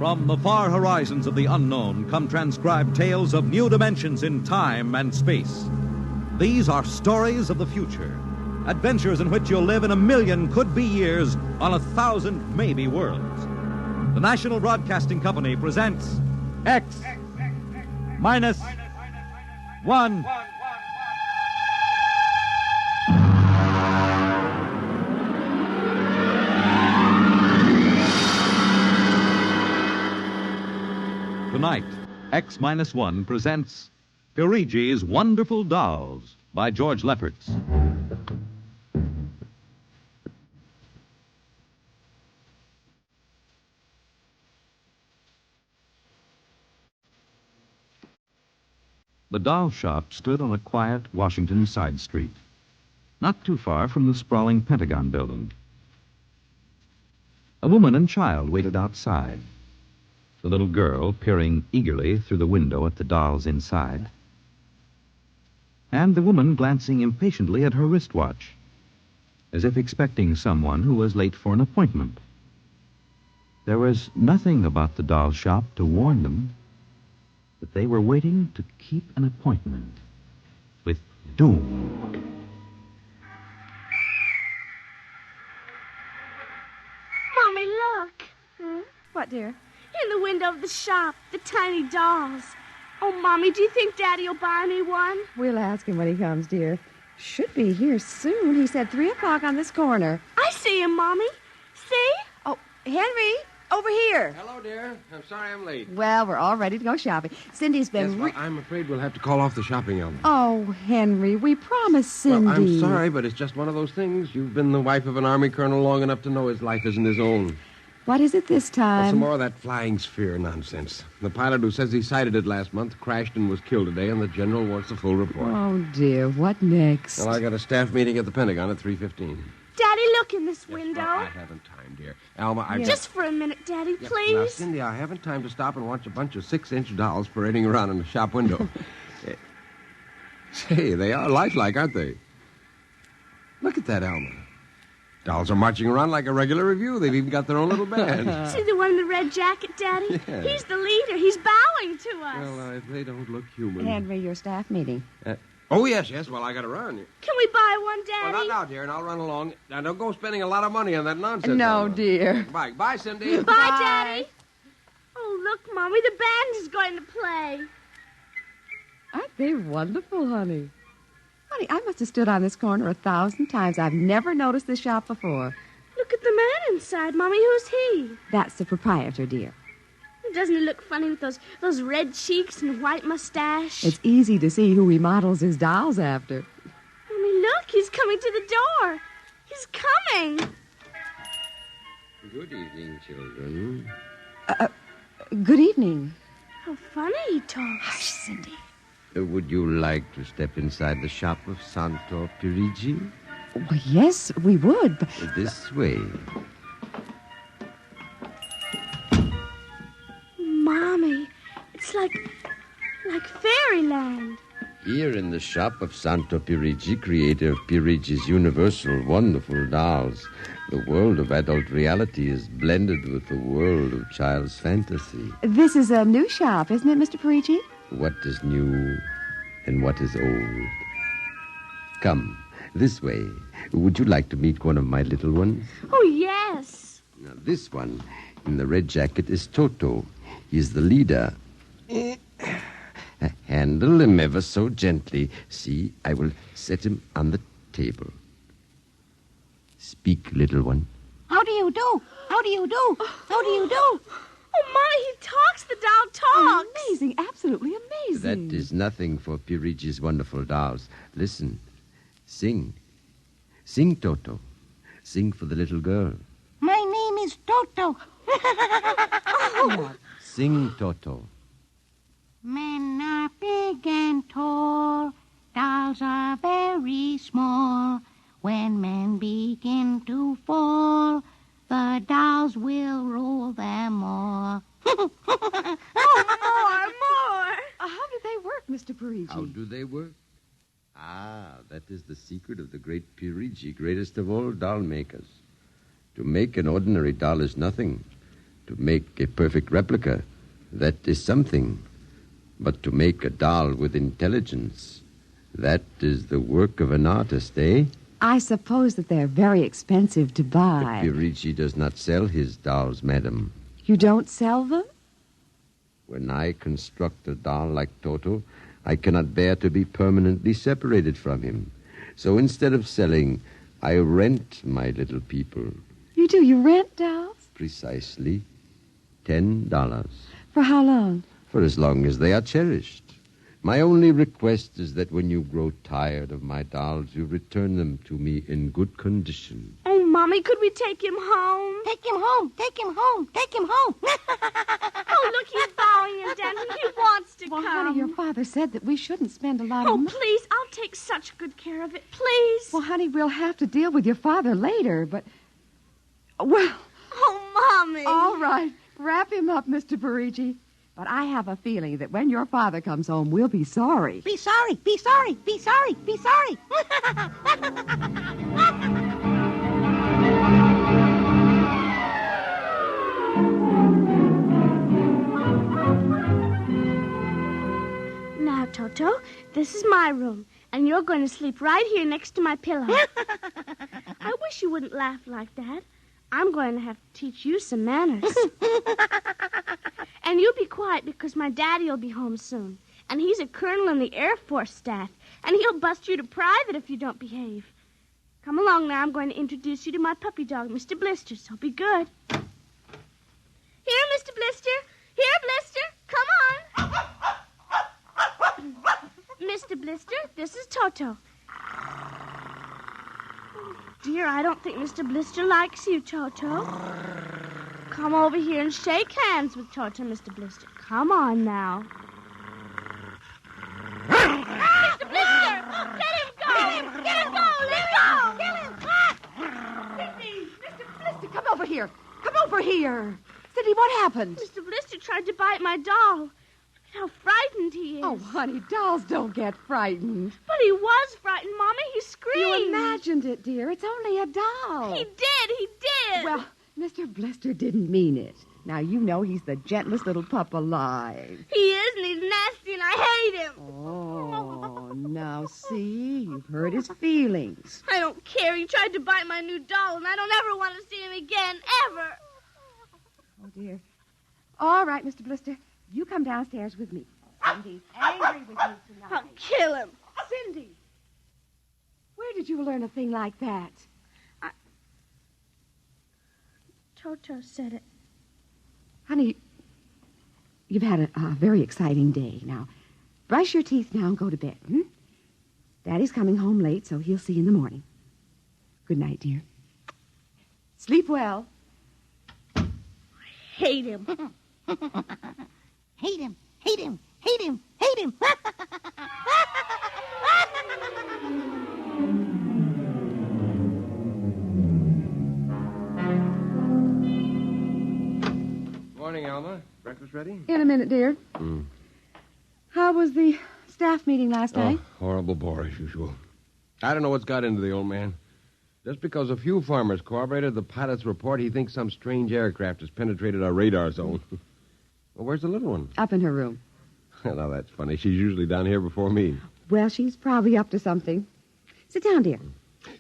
From the far horizons of the unknown come transcribed tales of new dimensions in time and space. These are stories of the future, adventures in which you'll live in 1,000,000 could-be years on 1,000 maybe worlds. The National Broadcasting Company presents X minus one. Tonight, X-1 presents Pirigi's Wonderful Dolls by George Lefferts. The doll shop stood on a quiet Washington side street, not too far from the sprawling Pentagon building. A woman and child waited outside. The little girl peering eagerly through the window at the dolls inside, and the woman glancing impatiently at her wristwatch, as if expecting someone who was late for an appointment. There was nothing about the doll shop to warn them that they were waiting to keep an appointment with doom. Mommy, look. What, dear? In the window of the shop, the tiny dolls. Oh, Mommy, do you think Daddy will buy me one? We'll ask him when he comes, dear. Should be here soon. He said 3 o'clock on this corner. I see him, Mommy. See? Oh, Henry, over here. Hello, dear. I'm sorry I'm late. Well, we're all ready to go shopping. Cindy's been... Yes, well, I'm afraid we'll have to call off the shopping, Elmer. Oh, Henry, we promised Cindy. Well, I'm sorry, but it's just one of those things. You've been the wife of an Army colonel long enough to know his life isn't his own. What is it this time? Some more of that flying sphere nonsense. The pilot who says he sighted it last month crashed and was killed today, and the general wants the full report. Oh, dear. What next? Well, I got a staff meeting at the Pentagon at 3:15. Daddy, look in this window. Well, I haven't time, dear. Alma, I... Just for a minute, Daddy, Yeah, please. Now, Cindy, I haven't time to stop and watch a bunch of 6-inch dolls parading around in the shop window. Say, they are lifelike, aren't they? Look at that, Alma. Dolls are marching around like a regular review. They've even got their own little band. See the one in the red jacket, Daddy? Yeah. He's the leader. He's bowing to us. Well, they don't look human. Henry, your staff meeting. Oh, yes. Well, I got to run. Can we buy one, Daddy? Well, not now, dear, and I'll run along. Now, don't go spending a lot of money on that nonsense. No, Alma. dear. Bye, Cindy. Bye, Daddy. Oh, look, Mommy, the band is going to play. Aren't they wonderful, honey? Honey, I must have stood on this corner 1,000 times. I've never noticed this shop before. Look at the man inside, Mommy. Who's he? That's the proprietor, dear. Doesn't he look funny with those red cheeks and white mustache? It's easy to see who he models his dolls after. Mommy, look, he's coming to the door. He's coming. Good evening, children. Good evening. How funny he talks. Hush, Cindy. Would you like to step inside the shop of Santo Pirigi? Well, yes, we would. But... This way. Mommy, it's like fairyland. Here in the shop of Santo Pirigi, creator of Pirigi's universal wonderful dolls, the world of adult reality is blended with the world of child's fantasy. This is a new shop, isn't it, Mr. Parigi? What is new and what is old? Come, this way. Would you like to meet one of my little ones? Oh, yes. Now, this one in the red jacket is Toto. He's the leader. Handle him ever so gently. See, I will set him on the table. Speak, little one. How do you do? How do you do? How do you do? Oh, Mommy, he talks. The doll talks. Amazing, absolutely amazing. That is nothing for Pirigi's wonderful dolls. Listen. Sing. Sing, Toto. Sing for the little girl. My name is Toto. Sing, Toto. Men are big and tall. Dolls are very small. When men begin to fall, the dolls will rule them all. More. How do they work, Mr. Parigi? How do they work? That is the secret of the great Pirigi, greatest of all doll makers. To make an ordinary doll is nothing. To make a perfect replica, that is something. But to make a doll with intelligence, that is the work of an artist, eh? I suppose that they're very expensive to buy. Pierigi does not sell his dolls, madam. You don't sell them? When I construct a doll like Toto, I cannot bear to be permanently separated from him. So instead of selling, I rent my little people. You do? You rent dolls? Precisely. $10. For how long? For as long as they are cherished. My only request is that when you grow tired of my dolls, you return them to me in good condition. Oh, Mommy, could we take him home? Take him home. Take him home. Take him home. Oh, look, he's bowing and dancing. He wants to Well, come. honey, your father said that we shouldn't spend a lot Oh, of money. please, I'll take such good care of it. Please. Well, honey, we'll have to deal with your father later, but... Well, Oh, Mommy. all right. Wrap him up, Mr. Parigi. But I have a feeling that when your father comes home, we'll be sorry. Be sorry. Be sorry. Be sorry. Be sorry. Now, Toto, this is my room, and you're going to sleep right here next to my pillow. I wish you wouldn't laugh like that. I'm going to have to teach you some manners. And you be quiet because my daddy will be home soon. And he's a colonel in the Air Force staff. And he'll bust you to private if you don't behave. Come along now. I'm going to introduce you to my puppy dog, Mr. Blister, so be good. Here, Mr. Blister. Here, Blister. Come on. Mr. Blister, this is Toto. Dear, I don't think Mr. Blister likes you, Toto. Come over here and shake hands with Toto, Mr. Blister. Come on now. Mr. Blister! Let him go! Let him go! Let go! Kill him! Cindy! Mr. Blister, come over here. Come over here. Cindy, what happened? Mr. Blister tried to bite my doll. Look at how frightened he is. Oh, honey, dolls don't get frightened. But he was frightened, Mommy. He screamed. You imagined it, dear. It's only a doll. He did. Well, Mr. Blister didn't mean it. Now, you know he's the gentlest little pup alive. He is, and he's nasty, and I hate him. Oh, now see, you've hurt his feelings. I don't care. He tried to bite my new doll, and I don't ever want to see him again, ever. Oh, dear. All right, Mr. Blister, you come downstairs with me. Cindy's angry with you tonight. I'll kill him. Cindy, where did you learn a thing like that? Toto said it. Honey, you've had a very exciting day. Now, brush your teeth now and go to bed, Daddy's coming home late, so he'll see you in the morning. Good night, dear. Sleep well. Hate him. Hate him. Hate him. Hate him. Hate him. Morning, Alma. Breakfast ready? In a minute, dear. How was the staff meeting last night? Horrible bore as usual. I don't know what's got into the old man. Just because a few farmers corroborated the pilot's report, he thinks some strange aircraft has penetrated our radar zone. Well, where's the little one? Up in her room. Now, that's funny. She's usually down here before me. Well, she's probably up to something. Sit down, dear.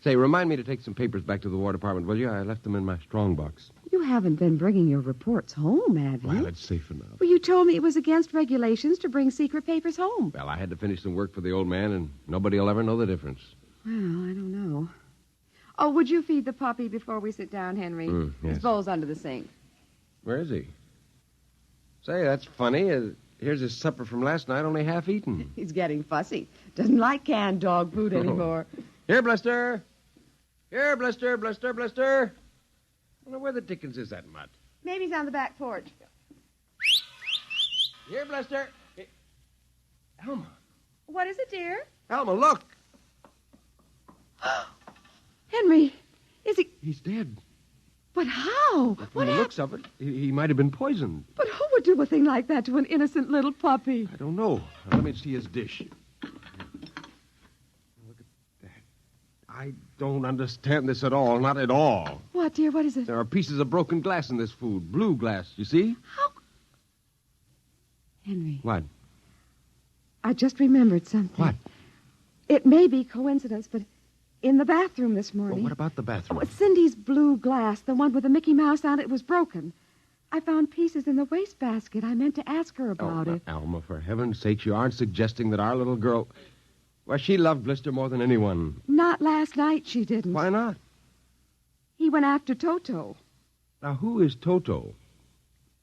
Say, remind me to take some papers back to the War Department, will you? I left them in my strong box. You haven't been bringing your reports home, have you? Well, it's safe enough. Well, you told me it was against regulations to bring secret papers home. Well, I had to finish some work for the old man, and nobody will ever know the difference. Well, I don't know. Oh, would you feed the puppy before we sit down, Henry? Yes. His bowl's under the sink. Where is he? Say, that's funny. Here's his supper from last night, only half eaten. He's getting fussy. Doesn't like canned dog food anymore. Here, Blister. Here, Blister, Blister, Blister. I wonder where the dickens is that mutt? Maybe he's on the back porch. Here, Blister. Hey, Alma. What is it, dear? Alma, look. Henry, is he... He's dead. But how? From What the happened? looks of it, he might have been poisoned. But who would do a thing like that to an innocent little puppy? I don't know. Now, let me see his dish. Look at that. I don't understand this at all. Not at all. Why, What, dear? What is it? There are pieces of broken glass in this food. Blue glass, you see? How? Henry. What? I just remembered something. What? It may be coincidence, but in the bathroom this morning... Well, what about the bathroom? Cindy's blue glass, the one with the Mickey Mouse on it, was broken. I found pieces in the wastebasket. I meant to ask her about it. Alma, for heaven's sake, you aren't suggesting that our little girl... Well, she loved Blister more than anyone. Not last night, she didn't. Why not? He went after Toto. Now, who is Toto?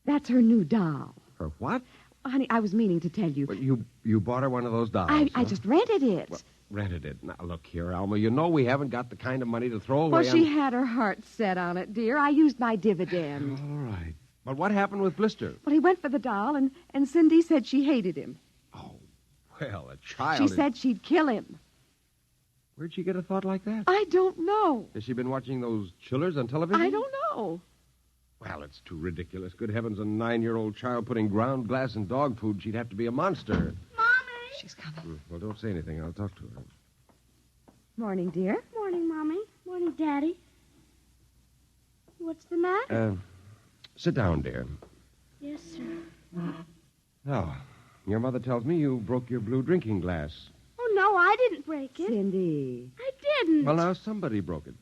That's her new doll. Her what? Honey, I was meaning to tell you. Well, you bought her one of those dolls. I huh? just rented it. Well, rented it. Now, look here, Alma. You know we haven't got the kind of money to throw away Well, she had her heart set on it, dear. I used my dividend. All right. But what happened with Blister? Well, he went for the doll, and Cindy said she hated him. Oh, well, a child... She said she'd kill him. Where'd she get a thought like that? I don't know. Has she been watching those chillers on television? I don't know. Well, it's too ridiculous. Good heavens, a 9-year-old child putting ground glass in dog food. She'd have to be a monster. Mommy! She's coming. Well, don't say anything. I'll talk to her. Morning, dear. Morning, Mommy. Morning, Daddy. What's the matter? Sit down, dear. Yes, sir. Now, your mother tells me you broke your blue drinking glass. Oh, no, I didn't break it. Cindy. I didn't. Well, now, somebody broke it.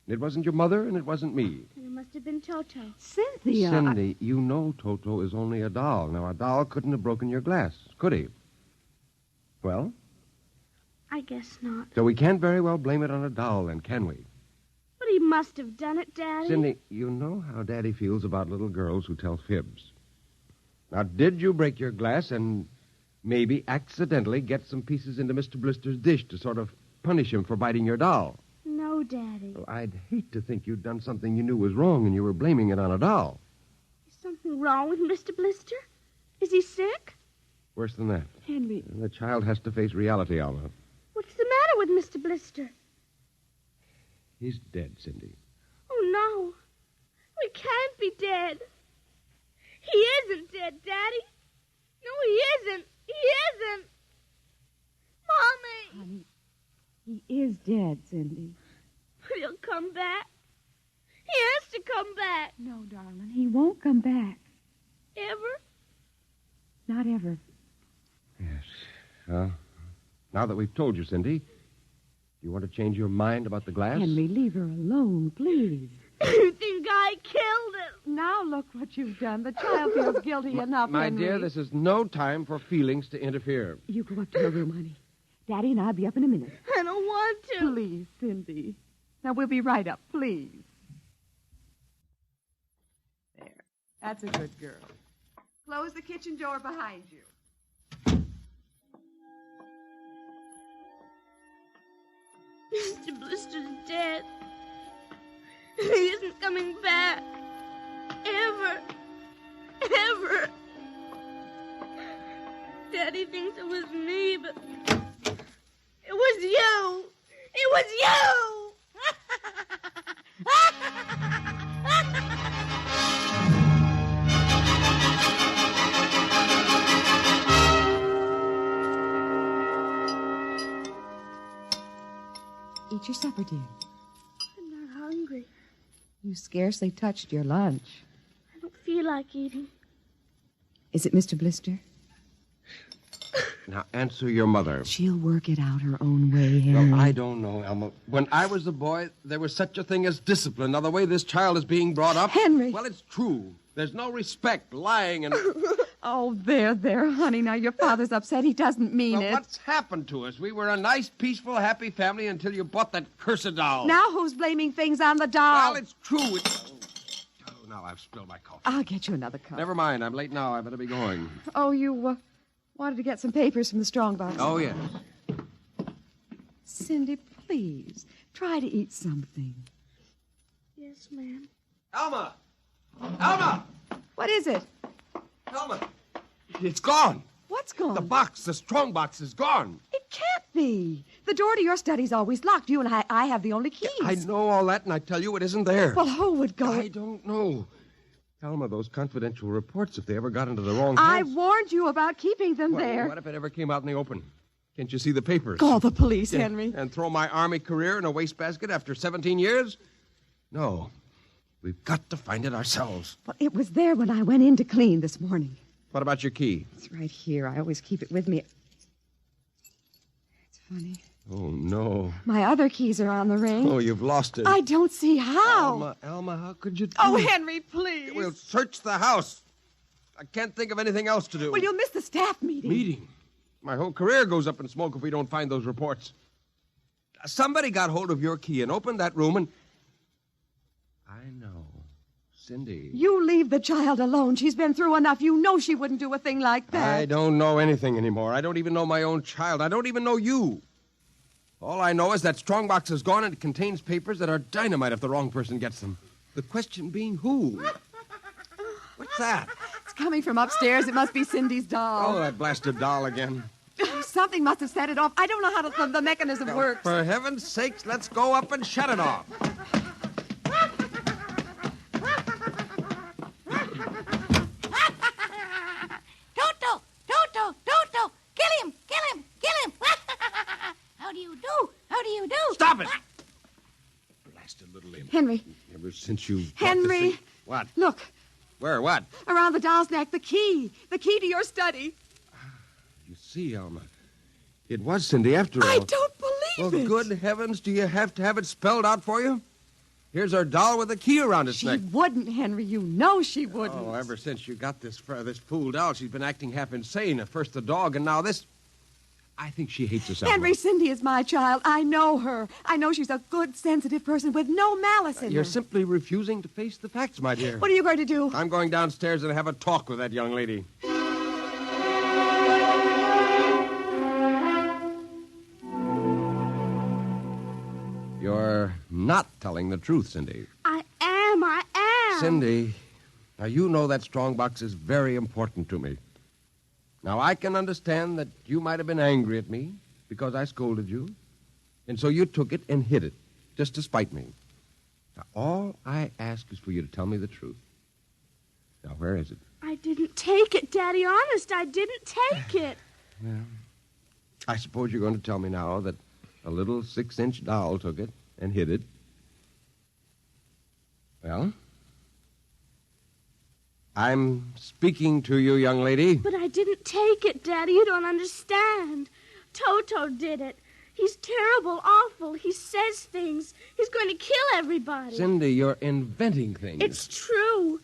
It wasn't your mother, and it wasn't me. And it must have been Toto. Cynthia. Cindy, you know Toto is only a doll. Now, a doll couldn't have broken your glass, could he? Well? I guess not. So we can't very well blame it on a doll, then, can we? But he must have done it, Daddy. Cindy, you know how Daddy feels about little girls who tell fibs. Now, did you break your glass and maybe accidentally get some pieces into Mr. Blister's dish to sort of punish him for biting your doll? No, Daddy. Well, I'd hate to think you'd done something you knew was wrong and you were blaming it on a doll. Is something wrong with Mr. Blister? Is he sick? Worse than that. Henry. The child has to face reality, Alma. What's the matter with Mr. Blister? He's dead, Cindy. Oh, no. We can't be dead. He isn't dead, Daddy. No, he isn't. He isn't. Mommy. Honey, he is dead, Cindy. But he'll come back. He has to come back. No, darling, he won't come back. Ever? Not ever. Yes. Well, now that we've told you, Cindy, do you want to change your mind about the glass? Henry, leave her alone, please. You think I killed him? Now look what you've done. The child feels guilty enough, My Henry. dear, this is no time for feelings to interfere. You go up to her room, honey. Daddy and I'll be up in a minute. I don't want to. Please, Cindy. Now, we'll be right up, please. There. That's a good girl. Close the kitchen door behind you. Mr. Blister's dead. He isn't coming back. Ever. Ever. Daddy thinks it was me, but it was you. It was you. Eat your supper, dear. I'm not hungry. You scarcely touched your lunch. I don't feel like eating. Is it Mr. Blister? Now, answer your mother. She'll work it out her own way, Henry. Well, I don't know, Elma. When I was a boy, there was such a thing as discipline. Now, the way this child is being brought up... Henry! Well, it's true. There's no respect, lying, and... Oh, there, honey. Now, your father's upset. He doesn't mean Well, it. what's happened to us? We were a nice, peaceful, happy family until you bought that cursed doll. Now who's blaming things on the doll? Well, it's true. Oh, now I've spilled my coffee. I'll get you another cup. Never mind. I'm late now. I better be going. Oh, you wanted to get some papers from the strongbox. Oh, yes. Cindy, please, try to eat something. Yes, ma'am. Alma! Alma! What is it? Alma! It's gone. What's gone? The box, the strong box, is gone. It can't be. The door to your study's always locked. You and I have the only keys. I know all that, and I tell you it isn't there. Well, who would go? I don't know. Alma, those confidential reports, if they ever got into the wrong I hands... warned you about keeping them Well, there. what if it ever came out in the open? Can't you see the papers? Call the police, Henry. And throw my army career in a wastebasket after 17 years? No. We've got to find it ourselves. Well, it was there when I went in to clean this morning. What about your key? It's right here. I always keep it with me. It's funny. Oh, no. My other keys are on the ring. Oh, you've lost it. I don't see how. Alma, how could you do Oh, it? Henry, please. We'll search the house. I can't think of anything else to do. Well, you'll miss the staff meeting. Meeting? My whole career goes up in smoke if we don't find those reports. Somebody got hold of your key and opened that room and... I know. Cindy. You leave the child alone. She's been through enough. You know she wouldn't do a thing like that. I don't know anything anymore. I don't even know my own child. I don't even know you. All I know is that strongbox is gone and it contains papers that are dynamite if the wrong person gets them. The question being who? What's that? It's coming from upstairs. It must be Cindy's doll. Oh, that blasted doll again. Something must have set it off. I don't know how the mechanism works. For heaven's sakes, let's go up and shut it off. Toto, kill him. How do you do? Stop it! Blasted little imp. Henry. Ever since you... Henry. What? Look, Where? What? around the doll's neck, the key. The key to your study. You see, Alma, it was Cindy after all. I don't believe Well, it. good heavens, do you have to have it spelled out for you? Here's our doll with a key around its She neck. wouldn't, Henry. You know she wouldn't. Oh, ever since you got this fool doll, she's been acting half insane. At first the dog, and now this. I think she hates us. Henry, Cindy is my child. I know her. I know she's a good, sensitive person with no malice in You're her. simply refusing to face the facts, my dear. What are you going to do? I'm going downstairs and have a talk with that young lady. You're not telling the truth, Cindy. I am. Cindy, now you know that strongbox is very important to me. Now, I can understand that you might have been angry at me because I scolded you, and so you took it and hid it, just to spite me. Now, all I ask is for you to tell me the truth. Now, where is it? I didn't take it, Daddy. Honest, I didn't take it. I suppose you're going to tell me now that a little 6-inch doll took it and hid it. Well, I'm speaking to you, young lady. But I didn't take it, Daddy. You don't understand. Toto did it. He's terrible, awful. He says things. He's going to kill everybody. Cindy, you're inventing things. It's true.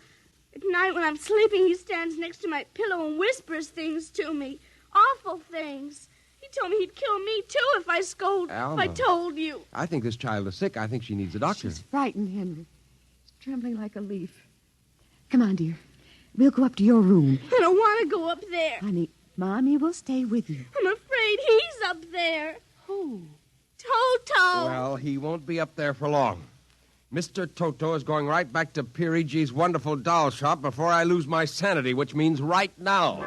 At night when I'm sleeping, he stands next to my pillow and whispers things to me. Awful things. He told me he'd kill me, too, if I Alma. if I told you. I think this child is sick. I think she needs a doctor. She's frightened, Henry. She's trembling like a leaf. Come on, dear. We'll go up to your room. I don't want to go up there. Honey, Mommy will stay with you. I'm afraid he's up there. Who? Toto. Well, he won't be up there for long. Mr. Toto is going right back to Pirigi's wonderful doll shop before I lose my sanity, which means right now.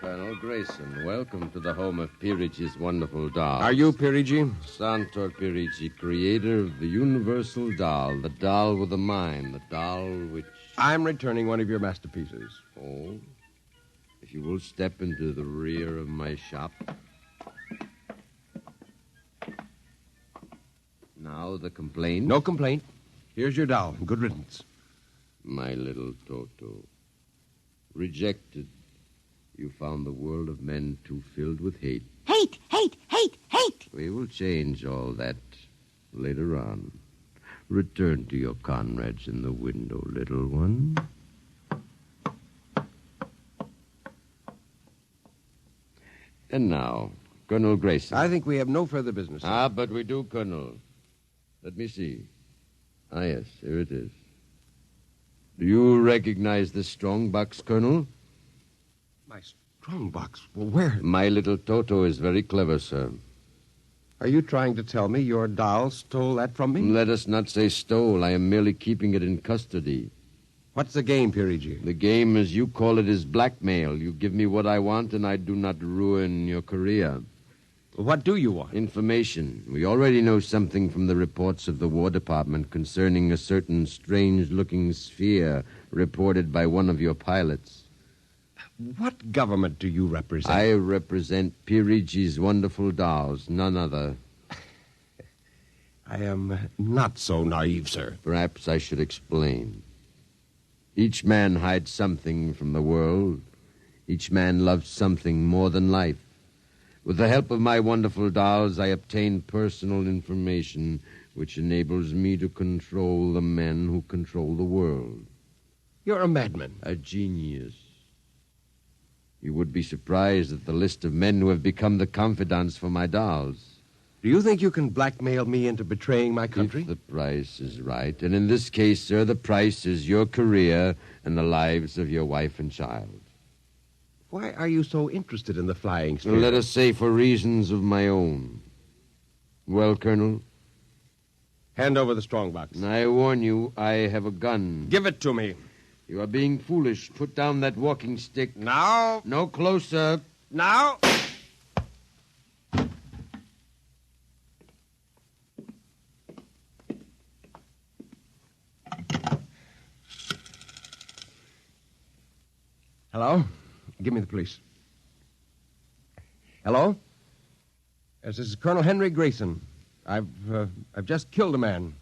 Colonel Grayson, welcome to the home of Pirigi's wonderful doll. Are you Pirigi? Santor Pirigi, creator of the universal doll, the doll with a mind, the doll which... I'm returning one of your masterpieces. Oh, if you will step into the rear of my shop. Now the complaint. No complaint. Here's your doll. Good riddance. My little Toto. Rejected. You found the world of men too filled with hate. Hate, hate, hate, hate. We will change all that later on. Return to your comrades in the window, little one. And now, Colonel Grayson. I think we have no further business. But we do, Colonel. Let me see. Yes, here it is. Do you recognize this strong box, Colonel? My strongbox. Well, where? My little Toto is very clever, sir. Are you trying to tell me your doll stole that from me? Let us not say stole. I am merely keeping it in custody. What's the game, Pirigi? The game, as you call it, is blackmail. You give me what I want, and I do not ruin your career. What do you want? Information. We already know something from the reports of the War Department concerning a certain strange-looking sphere reported by one of your pilots. What government do you represent? I represent Pirigi's wonderful dolls, none other. I am not so naive, sir. Perhaps I should explain. Each man hides something from the world. Each man loves something more than life. With the help of my wonderful dolls, I obtain personal information which enables me to control the men who control the world. You're a madman. A genius. You would be surprised at the list of men who have become the confidants for my dolls. Do you think you can blackmail me into betraying my country? If the price is right. And in this case, sir, the price is your career and the lives of your wife and child. Why are you so interested in the flying sphere? Let us say for reasons of my own. Well, Colonel? Hand over the strongbox. I warn you, I have a gun. Give it to me. You are being foolish. Put down that walking stick. Now. No closer. Now. Hello? Give me the police. Hello? Yes, this is Colonel Henry Grayson. I've just killed a man.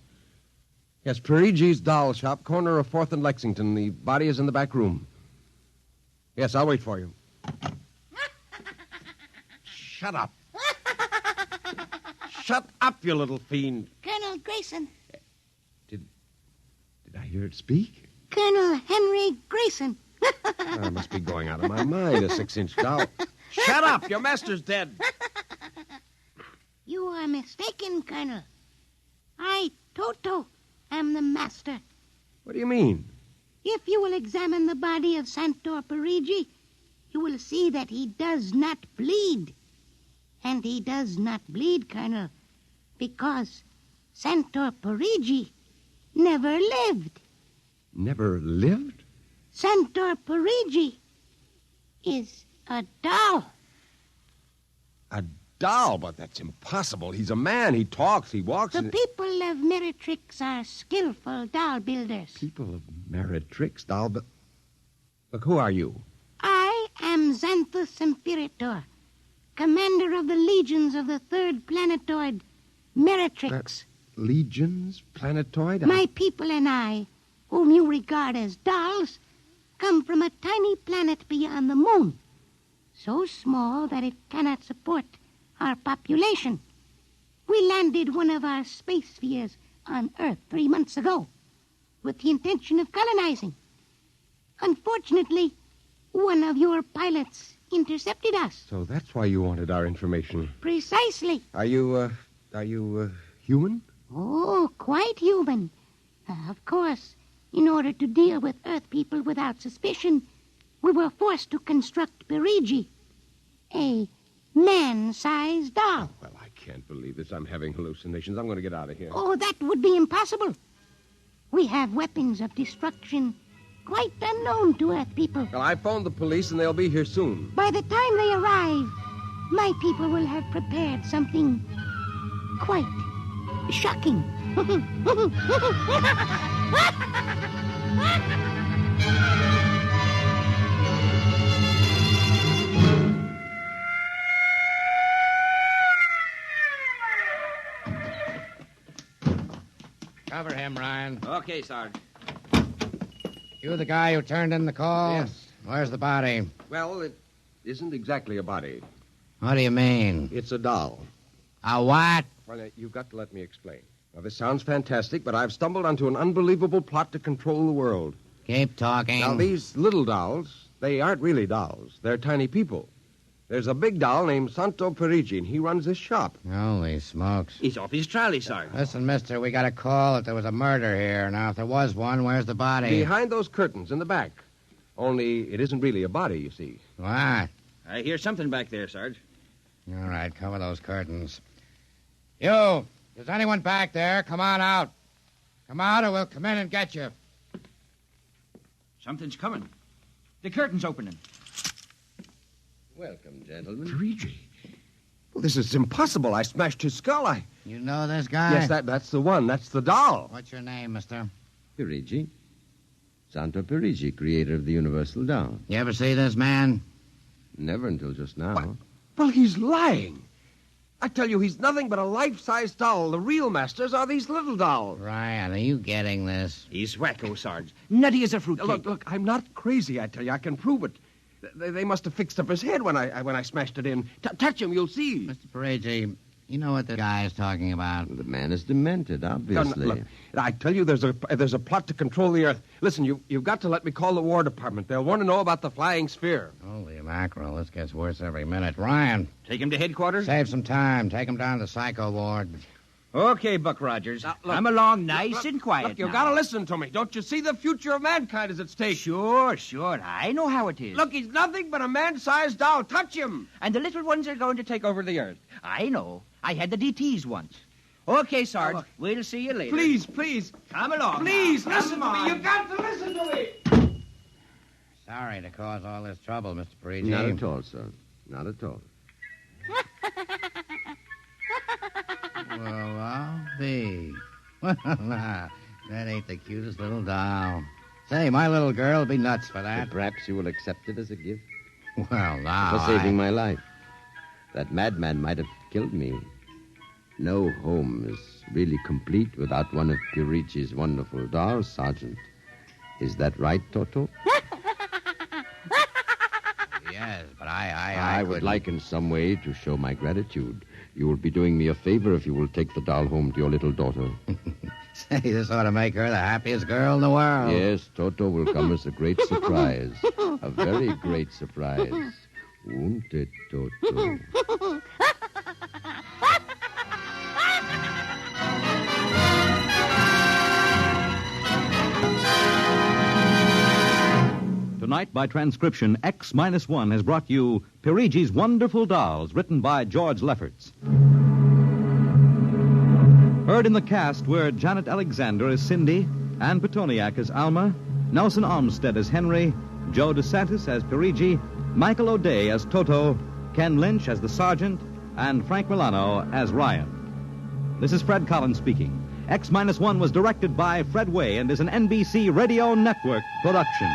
Yes, Pirigi's doll shop, corner of 4th and Lexington. The body is in the back room. Yes, I'll wait for you. Shut up. Shut up, you little fiend. Colonel Grayson. Did I hear it speak? Colonel Henry Grayson. I must be going out of my mind, a 6-inch doll. Shut up! Your master's dead. You are mistaken, Colonel. I, Toto, am the master. What do you mean? If you will examine the body of Santor Parigi, you will see that he does not bleed. And he does not bleed, Colonel, because Santor Parigi never lived. Never lived? Santor Parigi is a doll. A doll? But that's impossible. He's a man. He talks. He walks. The people of Meritrix are skillful doll builders. People of Meritrix doll builders? Look, who are you? I am Xanthus Imperator, commander of the legions of the 3rd planetoid, Meritrix. Legions? Planetoid? My people and I, whom you regard as dolls, come from a tiny planet beyond the moon, so small that it cannot support our population. We landed one of our space spheres on Earth 3 months ago with the intention of colonizing. Unfortunately, one of your pilots intercepted us. So that's why you wanted our information. Precisely. Are you human? Oh, quite human. Of course, in order to deal with Earth people without suspicion, we were forced to construct Pirigi, a man-sized doll. Well, I can't believe this. I'm having hallucinations. I'm going to get out of here. Oh, that would be impossible. We have weapons of destruction quite unknown to Earth people. Well, I phoned the police, and they'll be here soon. By the time they arrive, my people will have prepared something quite shocking. Cover him, Ryan. Okay, Sarge. You the guy who turned in the call? Yes. Where's the body? Well, it isn't exactly a body. What do you mean? It's a doll. A what? Well, you've got to let me explain. Now, this sounds fantastic, but I've stumbled onto an unbelievable plot to control the world. Keep talking. Now, these little dolls, they aren't really dolls. They're tiny people. There's a big doll named Santo Parigi, and he runs this shop. Holy smokes. He's off his trolley, Sarge. Listen, mister, we got a call that there was a murder here. Now, if there was one, where's the body? Behind those curtains in the back. Only it isn't really a body, you see. What? I hear something back there, Sarge. All right, cover those curtains. You! Is anyone back there? Come on out. Come out or we'll come in and get you. Something's coming. The curtain's opening. Welcome, gentlemen. Parigi. Well, this is impossible. I smashed his skull. You know this guy? Yes, that's the one. That's the doll. What's your name, mister? Pirigi. Santo Pirigi, creator of the Universal Doll. You ever see this man? Never until just now. What? Well, he's lying. I tell you, he's nothing but a life-size doll. The real masters are these little dolls. Ryan, are you getting this? He's wacko, Sarge. Nutty as a fruitcake. Look, I'm not crazy, I tell you. I can prove it. They must have fixed up his head when I smashed it in. Touch him, you'll see. Mr. Parigi, you know what the guy is talking about. The man is demented, obviously. Look, I tell you, there's a plot to control the Earth. Listen, you've got to let me call the War Department. They'll want to know about the flying sphere. Holy mackerel, this gets worse every minute. Ryan, Take him to headquarters? save some time. Take him down to the psycho ward. Okay, Buck Rogers. Now, look, Come along nice and quiet Look, you've now. got to listen to me. Don't you see the future of mankind is at stake? Sure. I know how it is. Look, he's nothing but a man-sized doll. Touch him. And the little ones are going to take over the Earth. I know. I had the DTs once. Okay, Sarge. look. We'll see you later. Please. Come along. Please, now. listen to Come me. on. You've got to listen to me. Sorry to cause all this trouble, Mr. Parigi. Not at all, sir. Not at all. Well, I'll be. Well, that ain't the cutest little doll. Say, my little girl will be nuts for that. But perhaps you will accept it as a gift Well, now. for saving my life. That madman might have killed me. No home is really complete without one of Pirigi's wonderful dolls, Sergeant. Is that right, Toto? Yes, but I would couldn't- like in some way to show my gratitude. You will be doing me a favor if you will take the doll home to your little daughter. Say, this ought to make her the happiest girl in the world. Yes, Toto will come as a great surprise. A very great surprise. Won't it, Toto? Tonight, by transcription, X-1 has brought you Pirigi's Wonderful Dolls, written by George Lefferts. Heard in the cast were Janet Alexander as Cindy, Ann Petoniak as Alma, Nelson Olmsted as Henry, Joe DeSantis as Pirigi, Michael O'Day as Toto, Ken Lynch as the Sergeant, and Frank Milano as Ryan. This is Fred Collins speaking. X-1 was directed by Fred Way and is an NBC Radio Network production.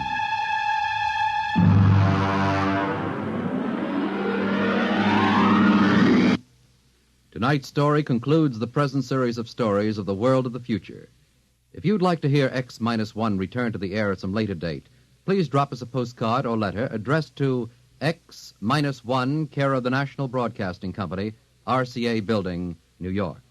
Tonight's story concludes the present series of stories of the world of the future. If you'd like to hear X-1 return to the air at some later date, please drop us a postcard or letter addressed to X-1, care of the National Broadcasting Company, RCA Building, New York.